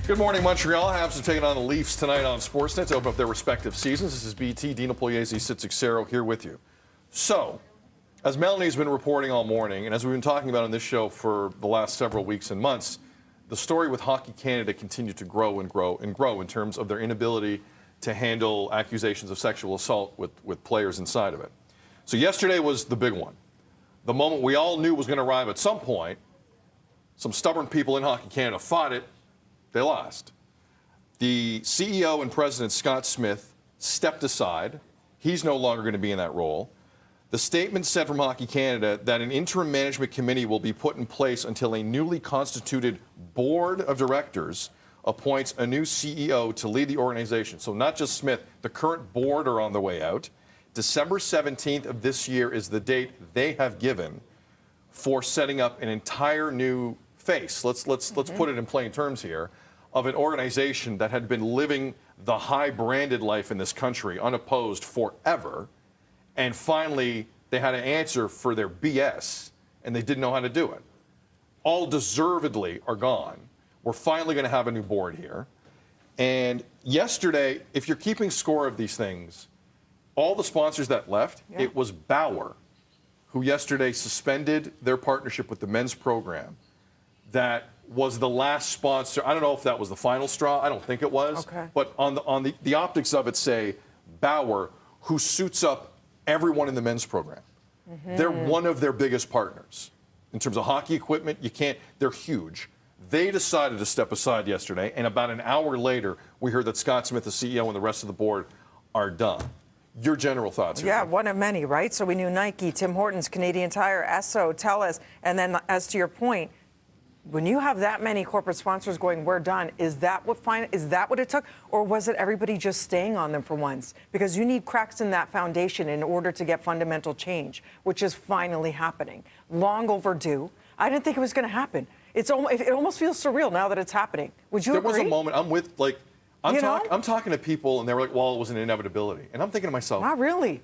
Good morning, Montreal. Habs are taking on the Leafs tonight on Sportsnet to open up their respective seasons. This is BT, Dina and Sid here with you. So, as Melanie's been reporting all morning, and as we've been talking about on this show for the last several weeks and months, the story with Hockey Canada continued to grow and grow and grow in terms of their inability to handle accusations of sexual assault with players inside of it. So yesterday was the big one. The moment we all knew was going to arrive at some point. Some stubborn people in Hockey Canada fought it. They lost. The CEO and president, Scott Smith, stepped aside. He's no longer going to be in that role. The statement said from Hockey Canada that an interim management committee will be put in place until a newly constituted board of directors appoints a new CEO to lead the organization. So not just Smith, the current board are on the way out. December 17th of this year is the date they have given for setting up an entire new face. Let's put it in plain terms here, of an organization that had been living the high-branded life in this country unopposed forever, and finally they had an answer for their BS, and they didn't know how to do it. All deservedly are gone. We're finally going to have a new board here. And yesterday, if you're keeping score of these things, all the sponsors that left, it was Bauer, who yesterday suspended their partnership with the men's program. That was the last sponsor. I don't know if that was the final straw. I don't think it was. Okay. But on the optics of it, say Bauer, who suits up everyone in the men's program. They're one of their biggest partners. In terms of hockey equipment, they're huge. They decided to step aside yesterday, and about an hour later, we heard that Scott Smith, the CEO, and the rest of the board are done. Your general thoughts here? Yeah, one of many, right? So we knew Nike, Tim Hortons, Canadian Tire, Esso, TELUS, and then as to your point, when you have that many corporate sponsors going, we're done, is that what it took? Or was it everybody just staying on them for once? Because you need cracks in that foundation in order to get fundamental change, which is finally happening. Long overdue. I didn't think it was going to happen. It almost feels surreal now that it's happening. Would you agree? There was a moment, I'm talking to people, and they were like, well, it was an inevitability. And I'm thinking to myself, not really.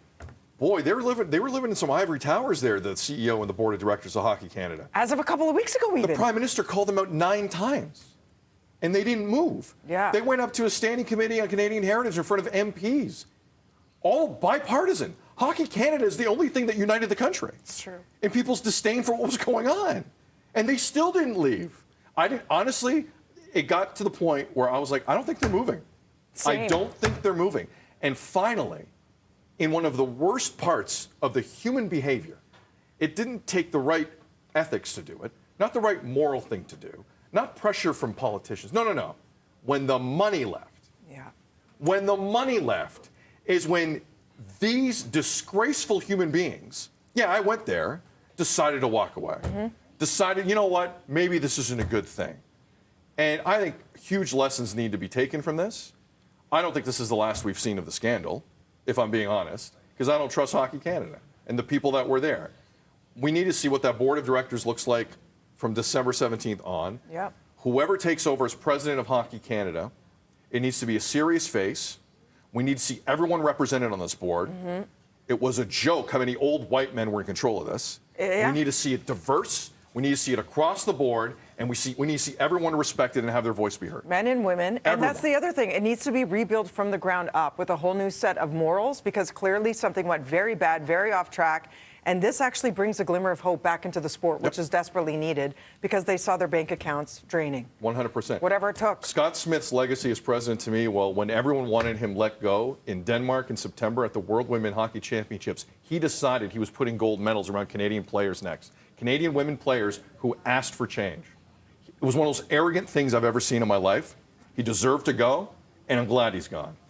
Boy, they were living in some ivory towers there, the CEO and the board of directors of Hockey Canada. As of a couple of weeks ago, even. The Prime Minister called them out 9 times, and they didn't move. Yeah. They went up to a standing committee on Canadian heritage in front of MPs. All bipartisan. Hockey Canada is the only thing that united the country. It's true. And people's disdain for what was going on. And they still didn't leave. Honestly, it got to the point where I was like, I don't think they're moving. Same. I don't think they're moving. And finally, in one of the worst parts of the human behavior, it didn't take the right ethics to do it, not the right moral thing to do, not pressure from politicians. No. When the money left. Yeah. When the money left is when these disgraceful human beings, I went there, decided to walk away. Decided, you know what, maybe this isn't a good thing. And I think huge lessons need to be taken from this. I don't think this is the last we've seen of the scandal, if I'm being honest, because I don't trust Hockey Canada and the people that were there. We need to see what that board of directors looks like from December 17th on. Yep. Whoever takes over as president of Hockey Canada, it needs to be a serious face. We need to see everyone represented on this board. It was a joke how many old white men were in control of this. Yeah. We need to see it diverse. We need to see it across the board, and we need to see everyone respected and have their voice be heard. Men and women. Everyone. And that's the other thing. It needs to be rebuilt from the ground up with a whole new set of morals, because clearly something went very bad, very off track. And this actually brings a glimmer of hope back into the sport, which is desperately needed, because they saw their bank accounts draining. 100%. Whatever it took. Scott Smith's legacy as president to me, well, when everyone wanted him let go in Denmark in September at the World Women Hockey Championships, he decided he was putting gold medals around Canadian players next. Canadian women players who asked for change. It was one of those arrogant things I've ever seen in my life. He deserved to go, and I'm glad he's gone.